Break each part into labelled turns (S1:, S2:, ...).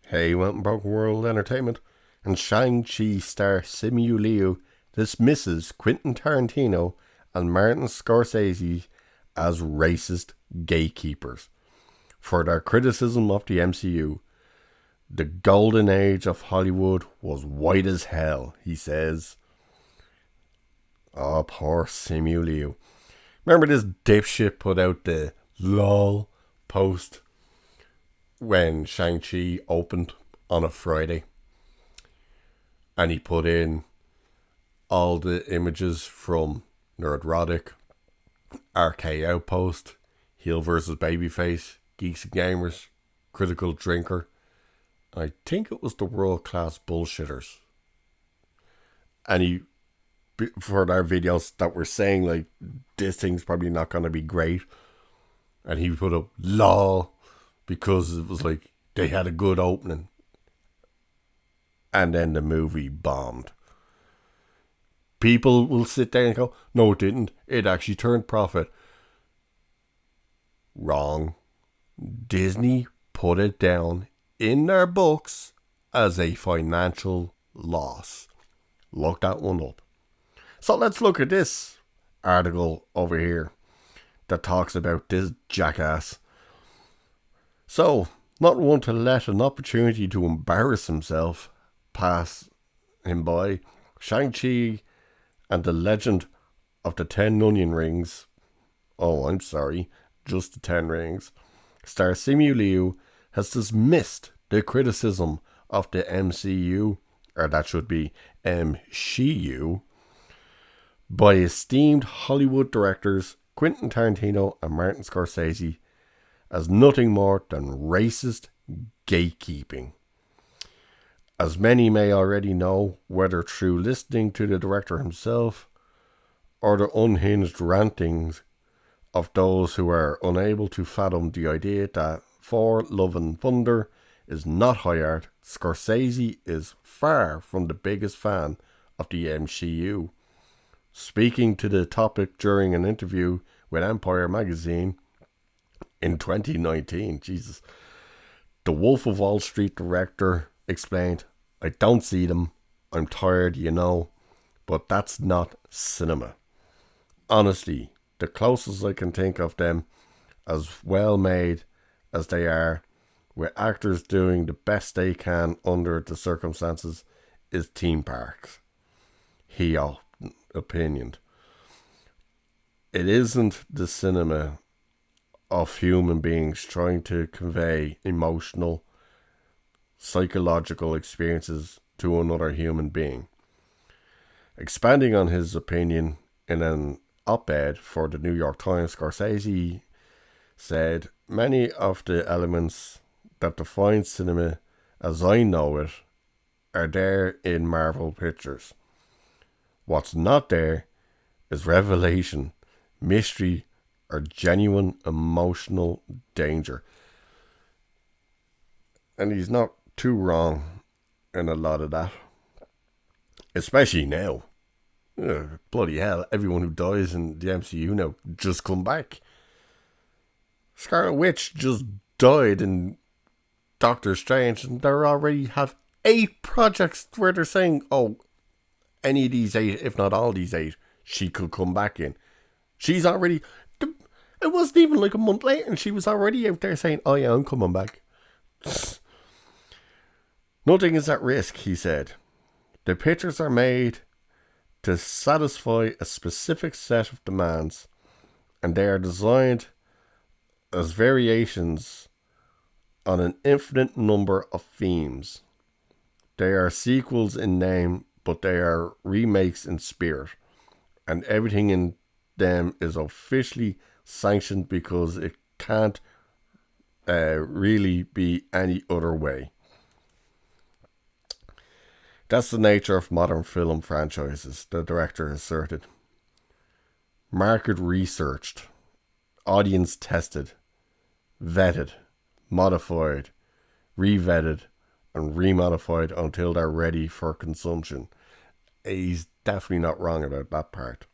S1: Hey, Mountain Broken World Entertainment, and Shang-Chi star Simu Liu dismisses Quentin Tarantino and Martin Scorsese as racist gatekeepers for their criticism of the MCU. The golden age of Hollywood was white as hell, he says. Oh, poor Simu Liu. Remember this dipshit put out the LOL post when Shang-Chi opened on a Friday, and he put in all the images from Nerdrotic, RK Outpost, Heel vs. Babyface, Geeks and Gamers, Critical Drinker. I think it was the World Class Bullshitters. And he, for their videos that were saying like, this thing's probably not going to be great. And he put up LOL because it was like they had a good opening. And then the movie bombed. People will sit there and go, no, it didn't. It actually turned profit. Wrong. Disney put it down in their books as a financial loss. Look that one up. So let's look at this article over here that talks about this jackass. So, not one to let an opportunity to embarrass himself pass him by, Shang-Chi and the Legend of the 10 Onion Rings, just the 10 Rings, star Simu Liu has dismissed the criticism of the MCU, or that should be MCU, by esteemed Hollywood directors Quentin Tarantino and Martin Scorsese as nothing more than racist gatekeeping. As many may already know, whether through listening to the director himself or the unhinged rantings of those who are unable to fathom the idea that for Love and Thunder is not high art, Scorsese is far from the biggest fan of the MCU. Speaking to the topic during an interview with Empire magazine in 2019, the Wolf of Wall Street director explained, I don't see them, I'm tired, but that's not cinema. Honestly, the closest I can think of them, as well made as they are, with actors doing the best they can under the circumstances, is theme parks. He opinioned. It isn't the cinema of human beings trying to convey emotional, psychological experiences to another human being. Expanding on his opinion in an op-ed for the New York Times, Scorsese said, many of the elements that define cinema as I know it are there in Marvel pictures. What's not there is revelation, mystery, or genuine emotional danger. And he's not too wrong in a lot of that. Especially now. Bloody hell, everyone who dies in the MCU now just come back. Scarlet Witch just died in Doctor Strange, and they already have 8 projects where they're saying, any of these 8, if not all these 8, she could come back in. She's already... It wasn't even like a month later, and she was already out there saying, oh yeah, I'm coming back. Nothing is at risk, he said. The pictures are made to satisfy a specific set of demands, and they are designed as variations on an infinite number of themes. They are sequels in name, but they are remakes in spirit, and everything in them is officially sanctioned because it can't really be any other way. That's the nature of modern film franchises, the director asserted. Market researched, audience tested, vetted, modified, re-vetted, and remodified until they're ready for consumption. He's definitely not wrong about that part.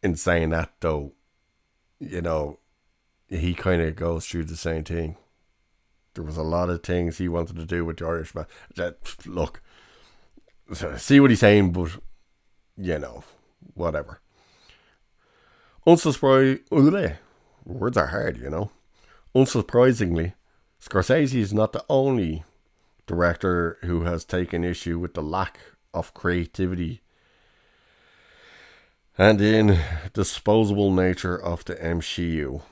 S1: In saying that, though, he kind of goes through the same thing. There was a lot of things he wanted to do with the Irishman. Look, see what he's saying, but, whatever. Unsurprisingly, words are hard, Unsurprisingly, Scorsese is not the only director who has taken issue with the lack of creativity and in disposable nature of the MCU.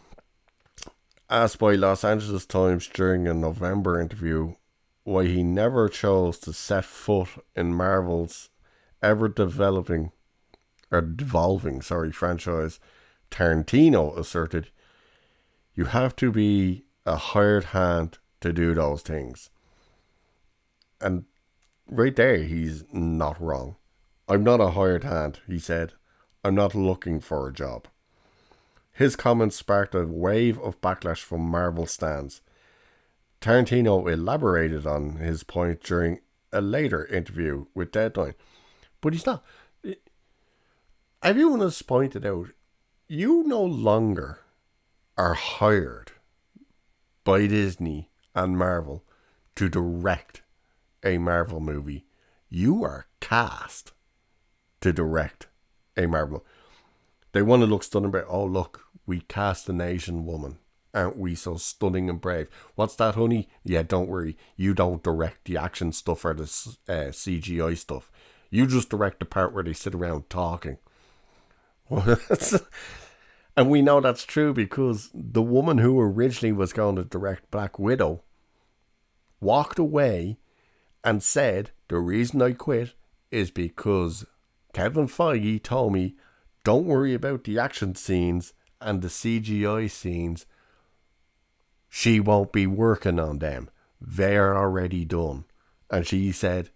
S1: Asked by Los Angeles Times during a November interview why he never chose to set foot in Marvel's ever-devolving franchise, Tarantino asserted, "You have to be a hired hand to do those things." And right there, he's not wrong. "I'm not a hired hand," he said. "I'm not looking for a job." His comments sparked a wave of backlash from Marvel stans. Tarantino elaborated on his point during a later interview with Deadline. But he's not. Everyone has pointed out, you no longer are hired by Disney and Marvel to direct a Marvel movie. You are cast to direct a Marvel. They want to look stunning, but oh look, we cast an Asian woman. Aren't we so stunning and brave? What's that, honey? Yeah, don't worry. You don't direct the action stuff or the CGI stuff. You just direct the part where they sit around talking. And we know that's true because the woman who originally was going to direct Black Widow walked away and said, "The reason I quit is because Kevin Feige told me, don't worry about the action scenes and the CGI scenes. She won't be working on them. They're already done." And she said,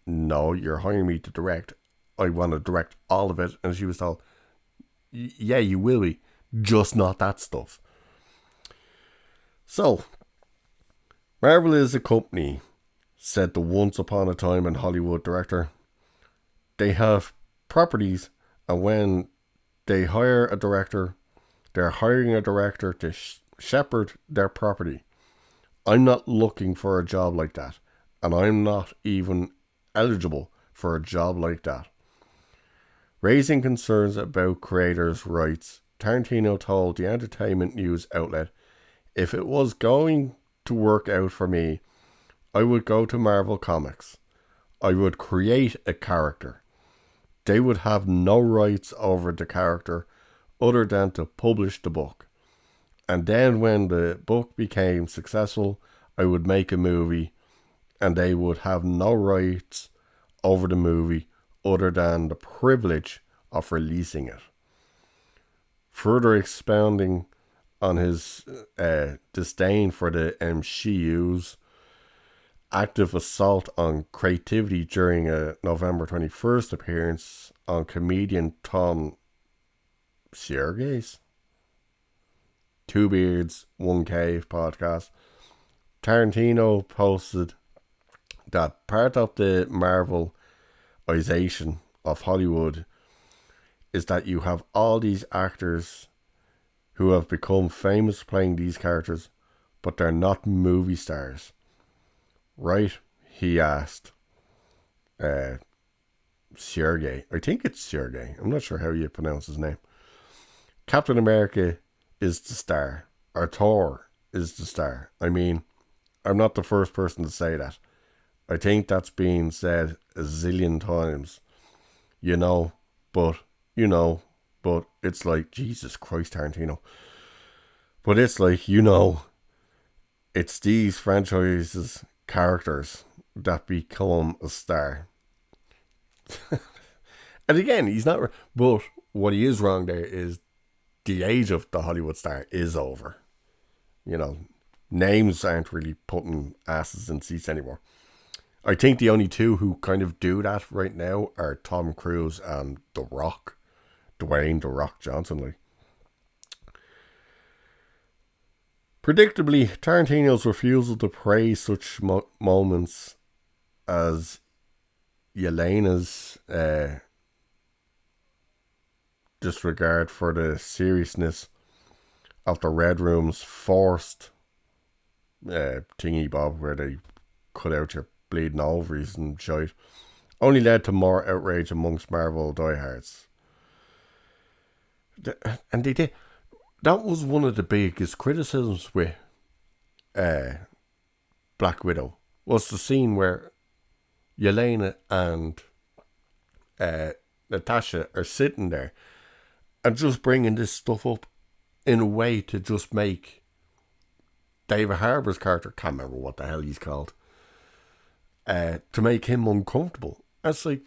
S1: "No, you're hiring me to direct. I want to direct all of it." And she was told, "Yeah, you will be. Just not that stuff." So, Marvel is a company, said the once upon a time in Hollywood director. They have properties, and when they hire a director, they're hiring a director to shepherd their property. I'm not looking for a job like that, and I'm not even eligible for a job like that. Raising concerns about creators' rights, Tarantino told the entertainment news outlet, "If it was going to work out for me, I would go to Marvel Comics. I would create a character. They would have no rights over the character other than to publish the book. And then when the book became successful, I would make a movie, and they would have no rights over the movie other than the privilege of releasing it." Further expounding on his disdain for the MCU's active assault on creativity during a November 21st appearance on comedian Tom Sierga's Two Beards, One Cave podcast, Tarantino posted that part of the Marvelization of Hollywood is that you have all these actors who have become famous playing these characters, but they're not movie stars. Right? He asked Sergey. I think it's Sergey. I'm not sure how you pronounce his name. Captain America is the star. Or Thor is the star. I mean, I'm not the first person to say that. I think that's been said a zillion times. But it's like, Jesus Christ, Tarantino. But it's like, it's these franchises' characters that become a star. And again, he's not, but what he is wrong there is the age of the Hollywood star is over. Names aren't really putting asses in seats anymore. I think the only two who kind of do that right now are Tom Cruise and The Rock. Dwayne The Rock Johnson. Like. Predictably, Tarantino's refusal to praise such moments as Yelena's disregard for the seriousness of the Red Room's forced thingy bob where they cut out your bleeding ovaries and shite, only led to more outrage amongst Marvel diehards. And they did. That was one of the biggest criticisms with Black Widow, was the scene where Yelena and Natasha are sitting there and just bringing this stuff up in a way to just make David Harbour's character, can't remember what the hell he's called, to make him uncomfortable. It's like,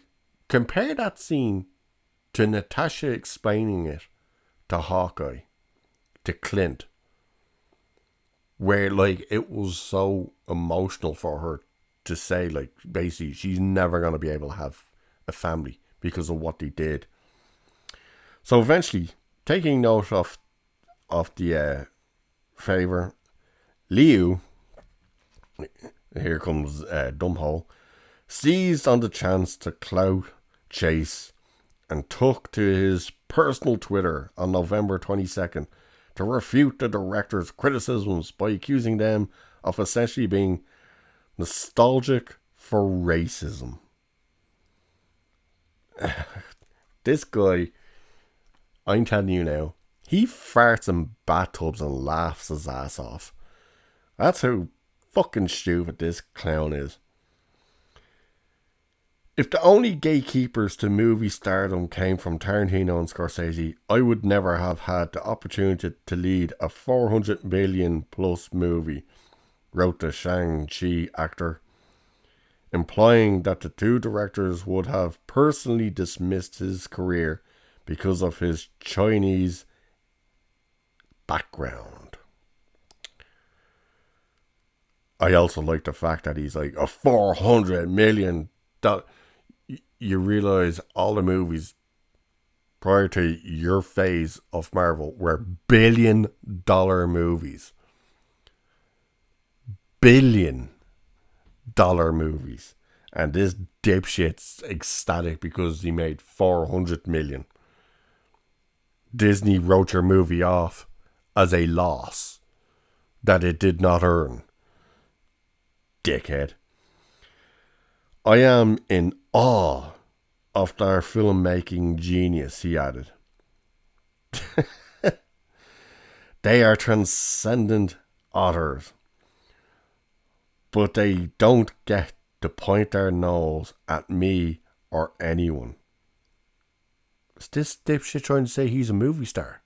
S1: compare that scene to Natasha explaining it to Hawkeye, to Clint, where like it was so emotional for her to say, like, basically she's never going to be able to have a family because of what they did. So eventually, taking note of the favour, Liu, here comes Dumbhole, seized on the chance to clout chase and took to his personal Twitter on November 22nd to refute the director's criticisms by accusing them of essentially being nostalgic for racism. This guy, I'm telling you now, he farts in bathtubs and laughs his ass off. That's how fucking stupid this clown is. If the only gatekeepers to movie stardom came from Tarantino and Scorsese, I would never have had the opportunity to lead a 400 million plus movie, wrote the Shang-Chi actor, implying that the two directors would have personally dismissed his career because of his Chinese background. I also like the fact that he's like, a 400 million. You realize all the movies prior to your phase of Marvel were $1 billion movies. $1 billion movies. And this dipshit's ecstatic because he made 400 million. Disney wrote your movie off as a loss that it did not earn. Dickhead. I am in awe of their filmmaking genius, he added. They are transcendent authors, but they don't get to point their nose at me or anyone. Is this dipshit trying to say he's a movie star?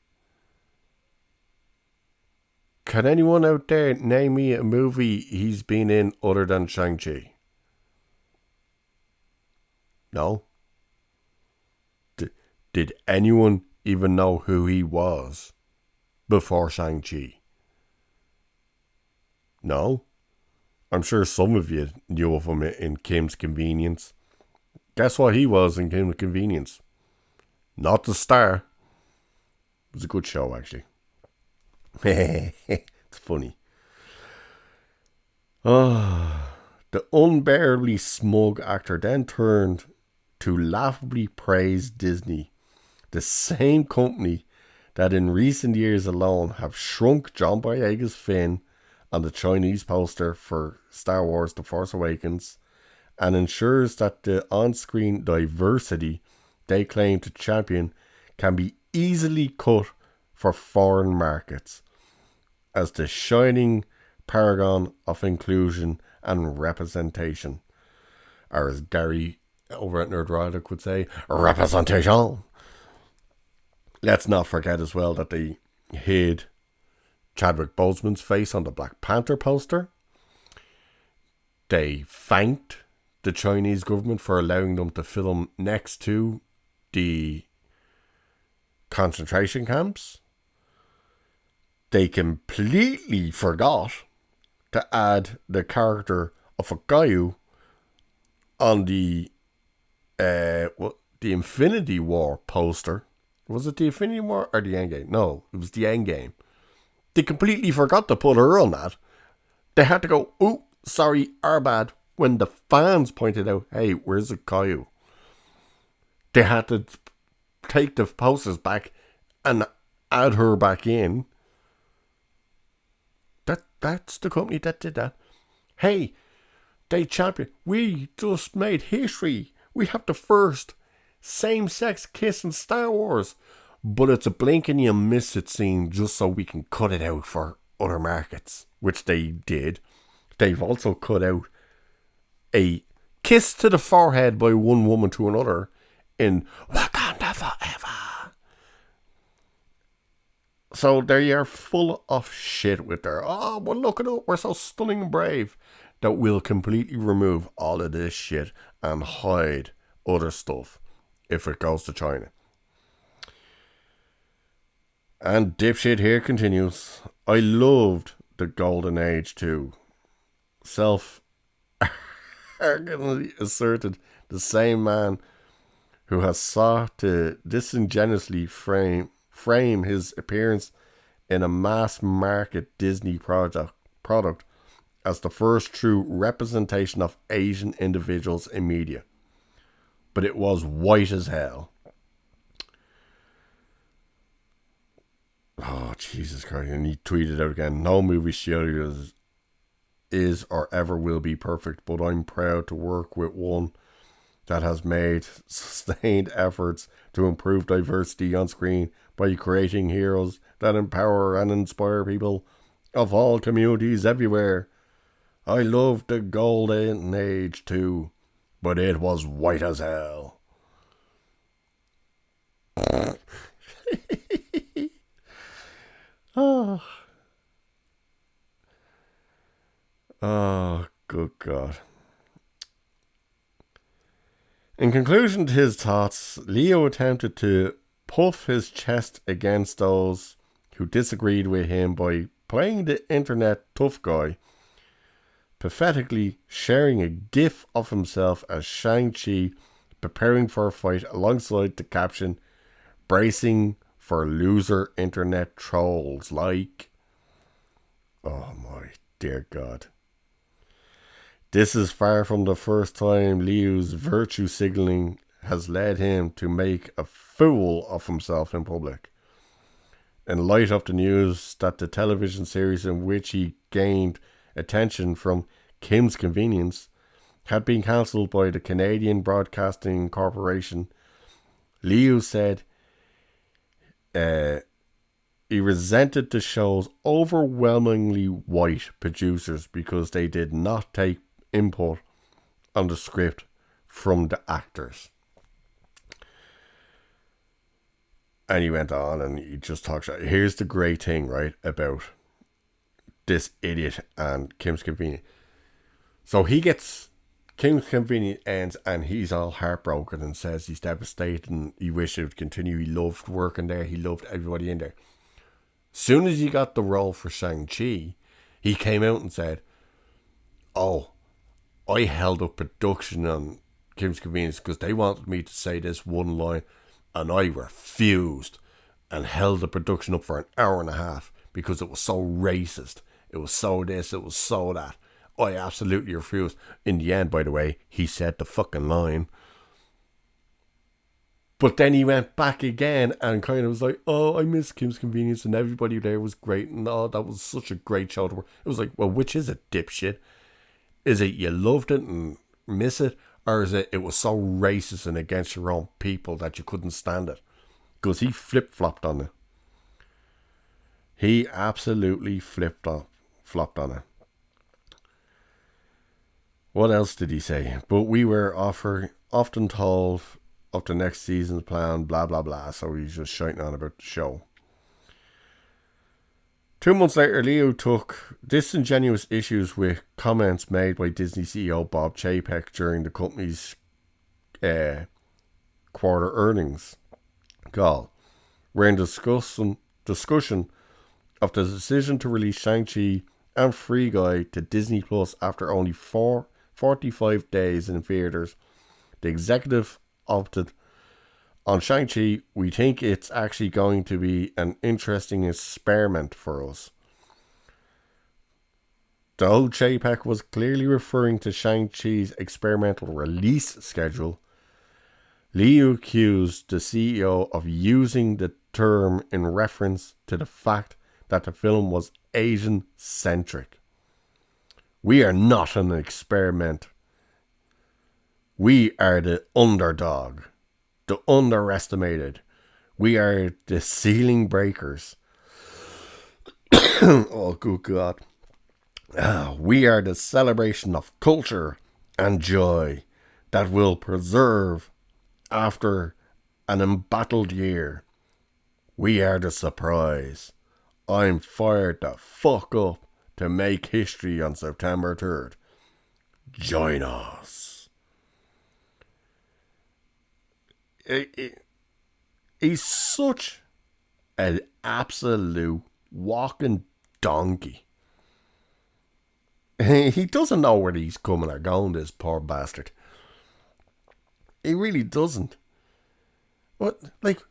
S1: Can anyone out there name me a movie he's been in other than Shang-Chi? No? Did anyone even know who he was before Shang-Chi? No? I'm sure some of you knew of him in Kim's Convenience. Guess what he was in Kim's Convenience? Not the star. It was a good show, actually. It's funny. The unbearably smug actor then turned to laughably praise Disney, the same company that in recent years alone have shrunk John Boyega's fin on the Chinese poster for Star Wars The Force Awakens, and ensures that the on-screen diversity they claim to champion can be easily cut for foreign markets, as the shining paragon of inclusion and representation, or as Gary over at Nerdrotic would say, representation. Let's not forget as well that they hid Chadwick Boseman's face on the Black Panther poster. They thanked the Chinese government for allowing them to film next to the concentration camps. They completely forgot to add the character of a Gayu on the Infinity War poster. Was it the Infinity War or the Endgame? No, it was the Endgame. They completely forgot to put her on that. They had to go, oh, sorry, our bad, when the fans pointed out, hey, where's the Gayu? They had to take the posters back and add her back in. that's the company that did that. Hey, they champion. We just made history. We have the first same-sex kiss in Star Wars. But it's a blink and you miss it scene just so we can cut it out for other markets, which they did. They've also cut out a kiss to the forehead by one woman to another in Wakanda Forever. So they are full of shit with their, oh, well, look at it, we're so stunning and brave, that we'll completely remove all of this shit and hide other stuff if it goes to China. And dipshit here continues. I loved the Golden Age too. Self-arrogantly asserted the same man who has sought to disingenuously frame his appearance in a mass-market Disney product as the first true representation of Asian individuals in media. But it was white as hell. Oh, Jesus Christ. And he tweeted out again, no movie studio is or ever will be perfect, but I'm proud to work with one that has made sustained efforts to improve diversity on screen by creating heroes that empower and inspire people of all communities everywhere. I loved the Golden Age too, but it was white as hell. Oh, good God. In conclusion to his thoughts, Leo attempted to puff his chest against those who disagreed with him by playing the internet tough guy, pathetically sharing a gif of himself as Shang-Chi preparing for a fight alongside the caption, bracing for loser internet trolls like... Oh my dear God. This is far from the first time Liu's virtue signaling has led him to make a fool of himself in public. In light of the news that the television series in which he gained attention from Kim's Convenience had been cancelled by the Canadian Broadcasting Corporation, Liu said he resented the show's overwhelmingly white producers because they did not take input on the script from the actors. And he went on and he just talks. Here's the great thing, right, about this idiot and Kim's Convenience. So he gets Kim's Convenience ends and he's all heartbroken and says he's devastated and he wished it would continue. He loved working there. He loved everybody in there. Soon as he got the role for Shang-Chi, he came out and said, oh, I held up production on Kim's Convenience because they wanted me to say this one line and I refused and held the production up for an hour and a half because it was so racist. It was so this, it was so that. I absolutely refused. In the end, by the way, he said the fucking line. But then he went back again and kind of was like, oh, I miss Kim's Convenience and everybody there was great and oh, that was such a great show to work. It was like, well, which is it, dipshit? Is it you loved it and miss it? Or is it was so racist and against your own people that you couldn't stand it? Because he flip-flopped on it. He absolutely flopped on it. What else did he say? But we were often told of the next season's plan, blah, blah, blah. So he's just shouting on about the show. 2 months later, Liu took disingenuous issues with comments made by Disney CEO Bob Chapek during the company's quarter earnings call, wherein discussion of the decision to release Shang-Chi and Free Guy to Disney Plus after only 45 days in theaters. The executive opted on Shang-Chi. We think it's actually going to be an interesting experiment for us. Though Chapek was clearly referring to Shang-Chi's experimental release schedule, Liu accused the CEO of using the term in reference to the fact that the film was Asian-centric. We are not an experiment. We are the underdog, the underestimated. We are the ceiling breakers. Oh, good God. We are the celebration of culture and joy that will preserve after an embattled year. We are the surprise. I'm fired the fuck up to make history on September 3rd. Join us. He's such an absolute walking donkey. He doesn't know where he's coming or going, this poor bastard. He really doesn't. What, like,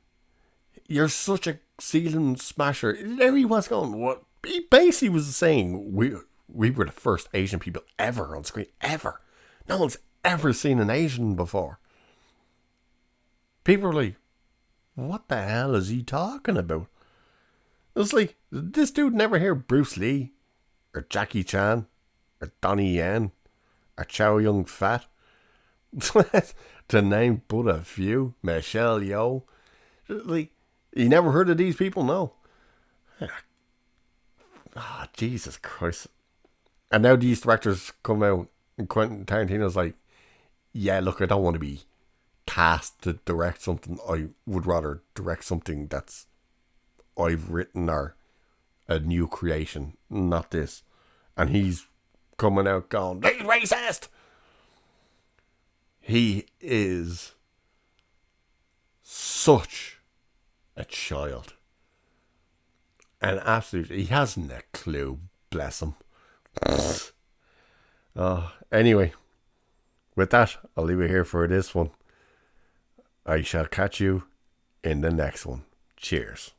S1: you're such a ceiling smasher. There he was going, what? He basically was saying, we were the first Asian people ever on screen. Ever. No one's ever seen an Asian before. People are like, what the hell is he talking about? It's like, did this dude never hear Bruce Lee? Or Jackie Chan? Or Donnie Yen? Or Chow Yun Fat? To name but a few. Michelle Yeoh. Like, you never heard of these people? No. Ah, Jesus Christ. And now these directors come out and Quentin Tarantino's like, yeah, look, I don't want to be cast to direct something. I would rather direct something that's I've written or a new creation, not this. And he's coming out going, he's racist. He is such a child. And absolutely, he hasn't a clue, bless him. Anyway, with that, I'll leave it here for this one. I shall catch you in the next one. Cheers.